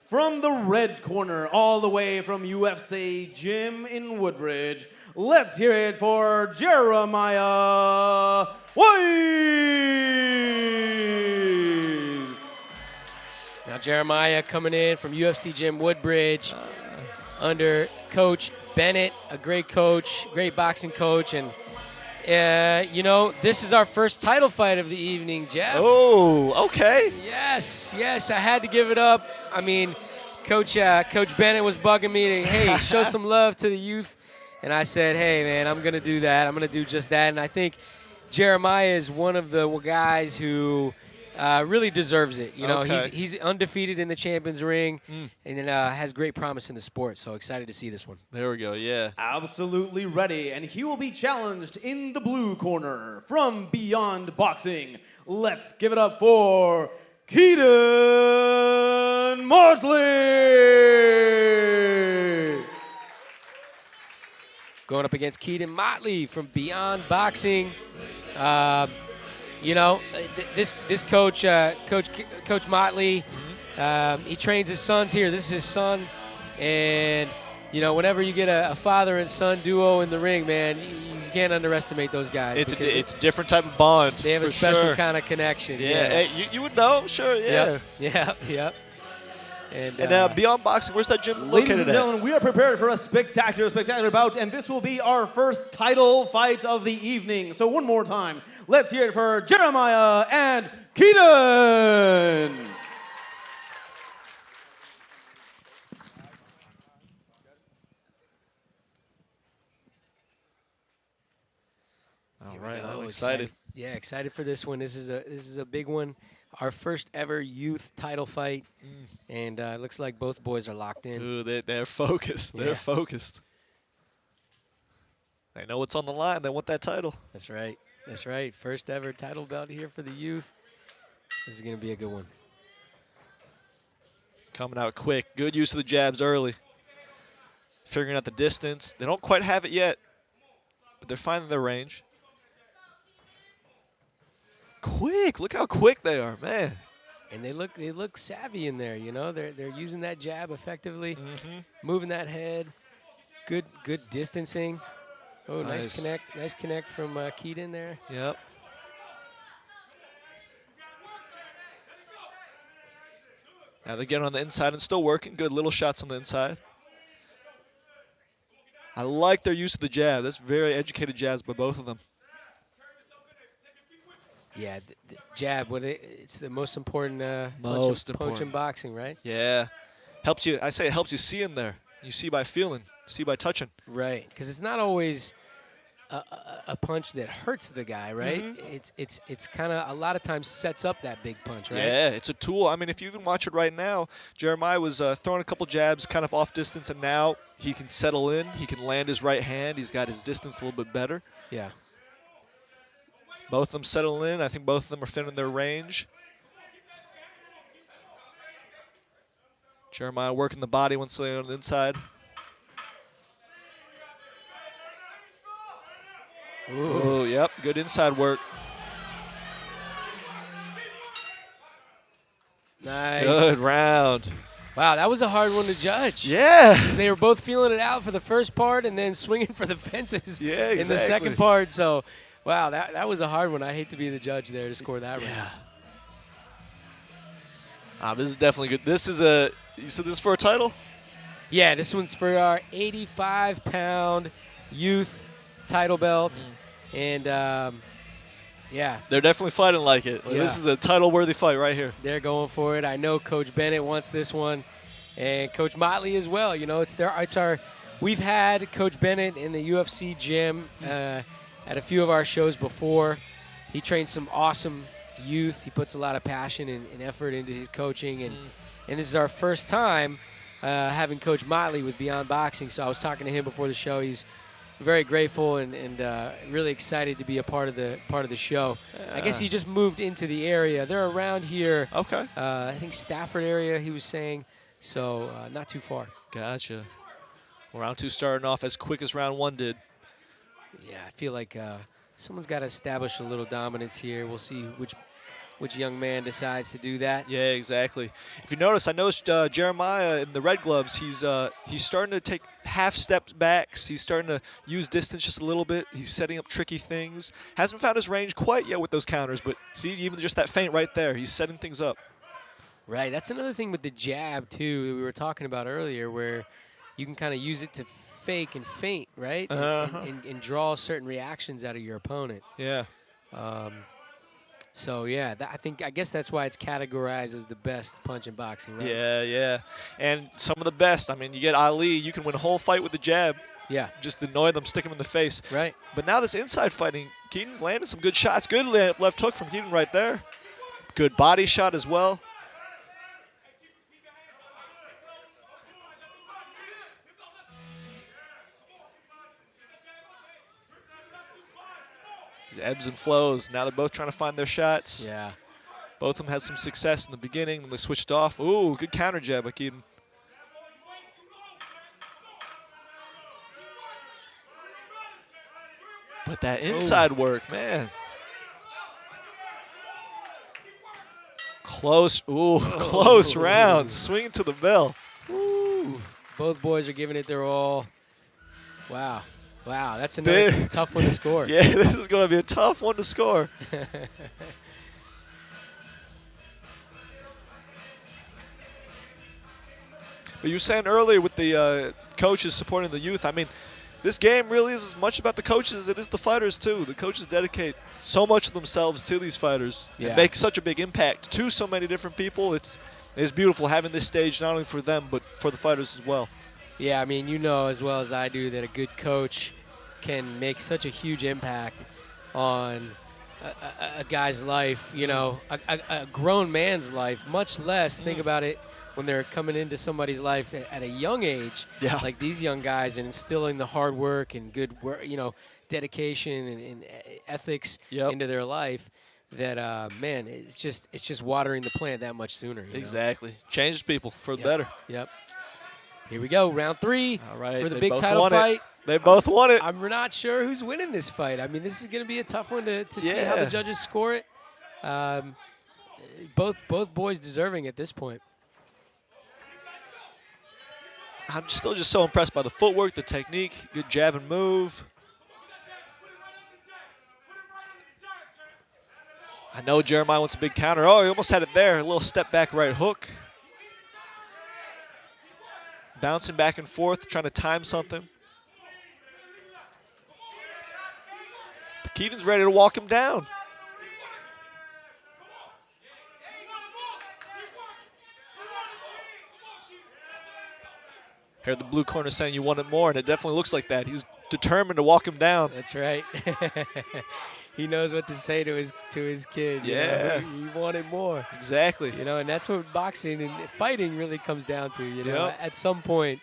From the red corner, all the way from UFC Gym in Woodbridge, let's hear it for Jeremiah Wyce. Now Jeremiah coming in from UFC Gym Woodbridge under Coach Bennett, a great coach, great boxing coach, and you know, this is our first title fight of the evening, Jeff. Oh, okay. Yes, I had to give it up. I mean, Coach Bennett was bugging me to, hey, show some love to the youth. And I said, hey, man, I'm going to do that. I'm going to do just that. And I think Jeremiah is one of the guys who really deserves it. You know, he's undefeated in the Champions Ring and has great promise in the sport. So excited to see this one. There we go, yeah. Absolutely ready. And he will be challenged in the blue corner from Beyond Boxing. Let's give it up for Keeden Motley. Going up against Keeden Motley from Beyond Boxing. You know, this coach, Coach Motley, he trains his sons here. This is his son, and you know, whenever you get a father and son duo in the ring, man, you can't underestimate those guys. It's a different type of bond. They have a special kind of connection. Yeah, hey, you would know, I'm sure. Yeah. Yep. And Beyond Boxing, where's that gym ladies located and gentlemen, we are prepared for a spectacular bout, and this will be our first title fight of the evening. So one more time, let's hear it for Jeremiah and Keeden. All right, I'm excited. Yeah, excited for this one. This is a big one. Our first ever youth title fight, and it looks like both boys are locked in. Ooh, they're focused. They're focused. They know what's on the line. They want that title. That's right. That's right. First ever title belt here for the youth. This is going to be a good one. Coming out quick. Good use of the jabs early. Figuring out the distance. They don't quite have it yet, but they're finding their range. Quick. Look how quick they are, man. And they look savvy in there, you know. They're using that jab effectively, moving that head. Good distancing. Oh, nice connect from Keeden there. Yep. Now they're getting on the inside and still working. Good little shots on the inside. I like their use of the jab. That's very educated jabs by both of them. Yeah, the jab. It's the most important punch in boxing, right? Yeah, helps you. I say it helps you see in there. You see by feeling, see by touching. Right, because it's not always a punch that hurts the guy, right? It's kind of a lot of times sets up that big punch, right? Yeah, it's a tool. I mean, if you even watch it right now, Jeremiah was throwing a couple jabs kind of off distance, and now he can settle in. He can land his right hand. He's got his distance a little bit better. Yeah. Both of them settle in. I think both of them are finding their range. Jeremiah working the body once they're on the inside. Ooh. Oh, yep. Good inside work. Nice. Good round. Wow, that was a hard one to judge. Yeah. 'Cause they were both feeling it out for the first part and then swinging for the fences in the second part. So, wow, that was a hard one. I hate to be the judge there to score that round. This is definitely good. This is you said this is for a title? Yeah, this one's for our 85-pound youth title belt. And, yeah. They're definitely fighting like it. Like, this is a title-worthy fight right here. They're going for it. I know Coach Bennett wants this one, and Coach Motley as well. You know, we've had Coach Bennett in the UFC gym at a few of our shows before. He trains some awesome youth. He puts a lot of passion and effort into his coaching, and this is our first time having Coach Motley with Beyond Boxing. So I was talking to him before the show. He's very grateful and really excited to be a part of the show. I guess he just moved into the area. They're around here. Okay. I think Stafford area, he was saying, so not too far. Gotcha. Well, round two starting off as quick as round one did. Yeah, I feel like someone's got to establish a little dominance here. We'll see which young man decides to do that. Yeah, exactly. If you notice, I noticed Jeremiah in the red gloves, he's starting to take half steps backs. He's starting to use distance just a little bit. He's setting up tricky things. Hasn't found his range quite yet with those counters, but see, even just that feint right there, he's setting things up. Right. That's another thing with the jab, too, that we were talking about earlier, where you can kind of use it to fake and feint, right? And draw certain reactions out of your opponent. Yeah. So, yeah, I guess that's why it's categorized as the best punch in boxing, right? Yeah, yeah. And some of the best. I mean, you get Ali, you can win a whole fight with the jab. Yeah. Just annoy them, stick them in the face. Right. But now this inside fighting, Keeden's landed some good shots. Good left hook from Keeden right there. Good body shot as well. Ebbs and flows. Now they're both trying to find their shots. Yeah. Both of them had some success in the beginning, and they switched off. Ooh, good counter jab by Keeden. But that inside work, man. Close, close round. Swinging to the bell. Ooh. Both boys are giving it their all. Wow. Wow, that's another tough one to score. Yeah, this is going to be a tough one to score. But you were saying earlier with the coaches supporting the youth, I mean, this game really is as much about the coaches as it is the fighters, too. The coaches dedicate so much of themselves to these fighters and make such a big impact to so many different people. It's beautiful having this stage not only for them but for the fighters as well. Yeah, I mean, you know as well as I do that a good coach can make such a huge impact on a guy's life, you know, a grown man's life, much less think about it when they're coming into somebody's life at a young age, like these young guys, and instilling the hard work and good work, you know, dedication and ethics into their life. That man, it's just watering the plant that much sooner. You know? Changes people for the better. Yep. Here we go, round 3 All right, for the big title fight. They both won it. I'm not sure who's winning this fight. I mean, this is going to be a tough one to see how the judges score it. Both boys deserving at this point. I'm still just so impressed by the footwork, the technique, good jab and move. I know Jeremiah wants a big counter. Oh, he almost had it there. A little step back right hook. Bouncing back and forth, trying to time something. But Keeden's ready to walk him down. Here the blue corner saying you want it more, and it definitely looks like that. He's determined to walk him down. That's right. He knows what to say to his kid. Yeah. You know? He wanted more. Exactly. You know, and that's what boxing and fighting really comes down to. You know, at some point,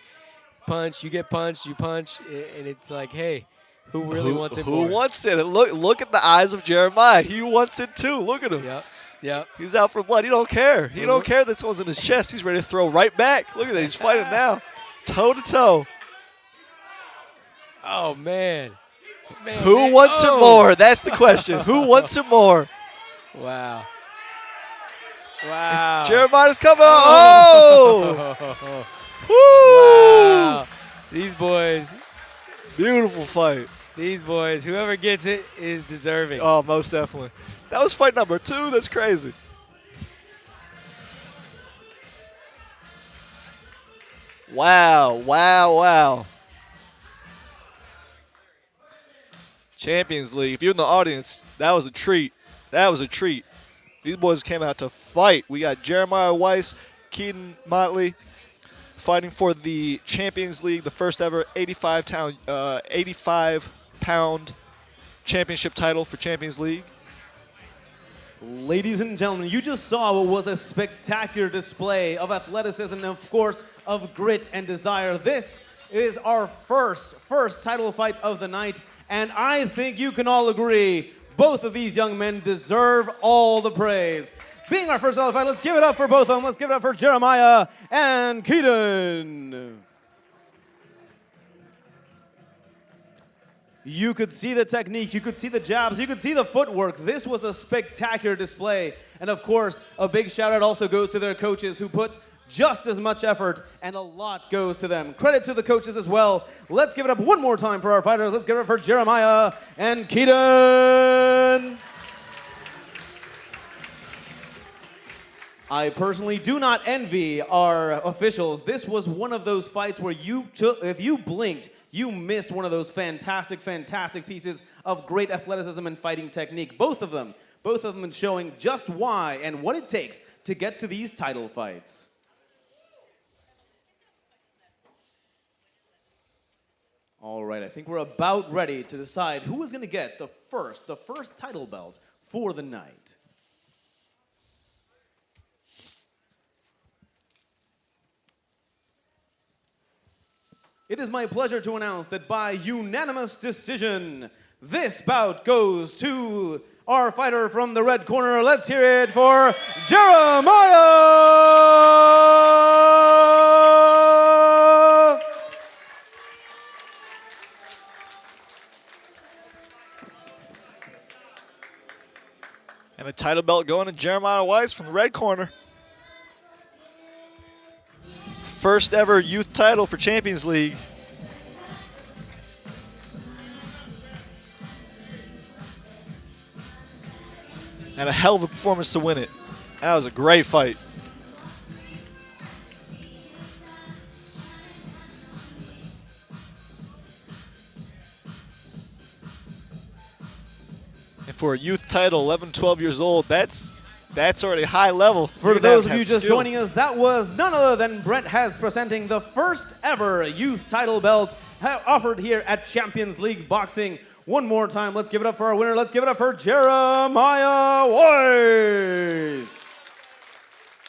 you get punched, you punch, and it's like, hey, who really wants it more? Who wants it? And look at the eyes of Jeremiah. He wants it too. Look at him. Yep. He's out for blood. He don't care. He don't care that someone's in his chest. He's ready to throw right back. Look at that. He's fighting now. Toe to toe. Oh, man. Who wants it more? That's the question. Who wants it more? Wow. Jeremiah's coming on. Oh! Woo! Wow. These boys. Beautiful fight. These boys, whoever gets it is deserving. Oh, most definitely. That was fight number 2. That's crazy. Wow. Champions League. If you're in the audience, that was a treat. These boys came out to fight. We got Jeremiah Wyce, Keeden Motley fighting for the Champions League, the first ever 85-pound championship title for Champions League. Ladies and gentlemen, you just saw what was a spectacular display of athleticism and, of course, of grit and desire. This is our first title fight of the night, and I think you can all agree both of these young men deserve all the praise. Being our first title fight, let's give it up for both of them. Let's give it up for Jeremiah and Keeden. You could see the technique, you could see the jabs, you could see the footwork. This was a spectacular display. And of course, a big shout out also goes to their coaches who put just as much effort, and a lot goes to them. Credit to the coaches as well. Let's give it up one more time for our fighters. Let's give it up for Jeremiah and Keeden. I personally do not envy our officials. This was one of those fights where if you blinked, you missed one of those fantastic, fantastic pieces of great athleticism and fighting technique. Both of them showing just why and what it takes to get to these title fights. All right, I think we're about ready to decide who is going to get the first title belt for the night. It is my pleasure to announce that by unanimous decision, this bout goes to our fighter from the red corner. Let's hear it for Jeremiah! And the title belt going to Jeremiah Wyce from the red corner. First ever youth title for Champions League. And a hell of a performance to win it. That was a great fight. And for a youth title, 11, 12 years old, that's already high level. For those of you just joining us, that was none other than Brent Hess presenting the first ever youth title belt offered here at Champions League Boxing. One more time, let's give it up for our winner. Let's give it up for Jeremiah Wyce.